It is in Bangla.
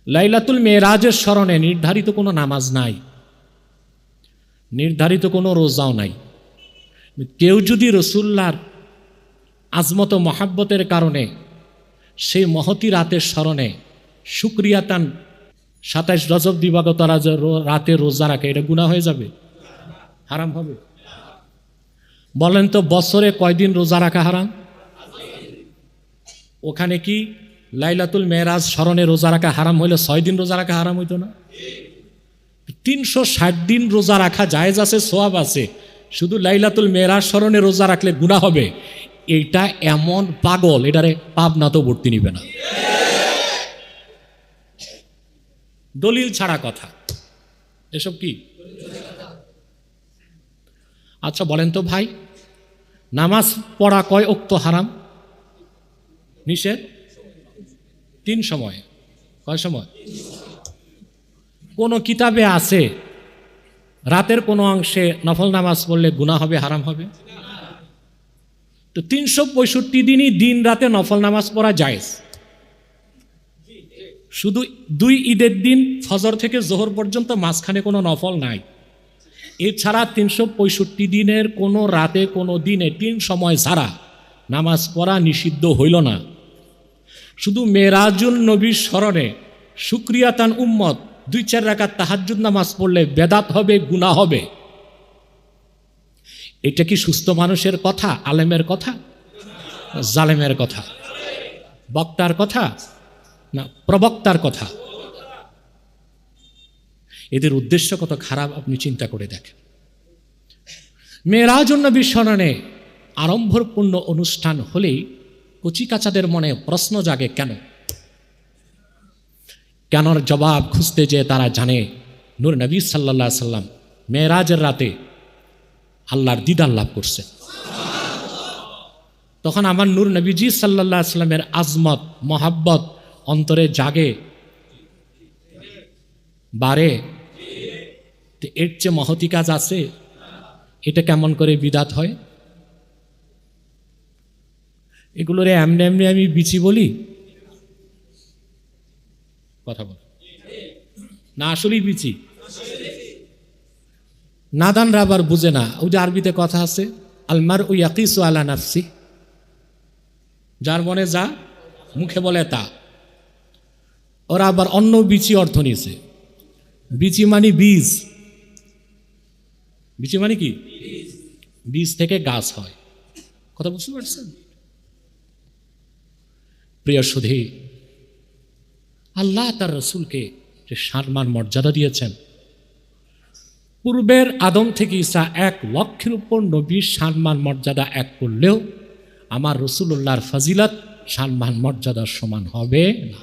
লাইলাতুল মেরাজের স্মরণে নির্ধারিত কোনো নামাজ নাই, নির্ধারিত কোনো রোজাও নাই। কেউ যদি রসুল্লাহর আজমত মহাব্বতের কারণে সেই মহতি রাতের স্মরণে শুকরিয়াতান 27 রজব দিবাগত রাতে রোজা রাখে, এটা গুনাহ হয়ে যাবে? হারাম হবে? বলেন তো বছরে কয়দিন রোজা রাখা হারাম? ওখানে কি লাইলাতুল মেরাজ স্মরণে রোজা রাখা হারাম হইলে 6 দিন রোজা রাখা হারাম হইতো না? 360 দিন রোজা রাখা জায়েজ আছে, সওয়াব আছে, শুধু লাইলাতুল মেরাজ স্মরণে রোজা রাখলে গুনাহ হবে। এইটা এমন পাগল, এটারে পাপ না তো ভর্তি নিবে না। দলিল ছাড়া কথা এসব কি? আচ্ছা বলেন তো ভাই, নামাজ পড়া কয় ওয়াক্ত হারাম? নিষেধ 3 সময়। কয় সময়? কোন কিতাবে আছে রাতের কোনো অংশে নফল নামাজ পড়লে গুনাহ হবে, হারাম হবে? তো 365 দিনই দিন রাতে নফল নামাজ পড়া জায়েজ। শুধু 2 ঈদের দিন ফজর থেকে জোহর পর্যন্ত মাঝখানে কোনো নফল নাই। এছাড়া 365 দিনের কোনো রাতে কোনো দিনে 3 সময় ছাড়া নামাজ পড়া নিষিদ্ধ হইল না। শুধু মেরাজুন নবীর স্মরণে শুকরিয়াতান উম্মত 2-4 রাকাত তাহাজ্জুদ নামাজ পড়লে বেদাত হবে, গুনাহ হবে। এটা কি সুস্থ মানুষের কথা, আলেমের কথা, জালেমের কথা, বক্তার কথা না প্রবক্তার কথা? এদের উদ্দেশ্য কত খারাপ আপনি চিন্তা করে দেখেন। মেরাজুন নবীর স্মরণে আড়ম্বরপূর্ণ অনুষ্ঠান হলেই কচিকাচাদের মনে প্রশ্ন জাগে, কেন? কেনর জবাব খুঁজতে যে তারা জানে নূর নবী সাল্লাল্লাহু আলাইহি সাল্লাম মেরাজের রাতে আল্লাহর দিদার লাভ করছে। তখন আমার নূর নবীজি সাল্লাল্লাহু আলাইহি সাল্লামের আজমত মহাব্বত অন্তরে জাগে, বাড়ে। এর চেয়ে মহতি কাজ আছে? এটা কেমন করে বিদাত হয়? এগুলোরে এমনি এমনি আমি বিচি বলি? কথা বল না, আসলেই বিচি। নাদানরা আবার বুঝে না। ওই যে আরবিতে কথা আছে, আলমার ও ইয়াকিসু আলা নাফসি, যার মনে যা মুখে বলে তা। ওরা আবার অন্য বিচি অর্থ নিয়েছে। বিচি মানে বীজ। বিচি মানে কি? বীজ থেকে গাছ হয়। কথা বুঝতে পারছেন? প্রিয় সুধী, আল্লাহ তার রসুলকে যে সম্মান মর্যাদা দিয়েছেন, পূর্বের আদম থেকে ঈসা 1 লক্ষের উপর নবীর সম্মান মর্যাদা এক করলেও আমার রসুল্লাহর ফজিলত সম্মান মর্যাদার সমান হবে না।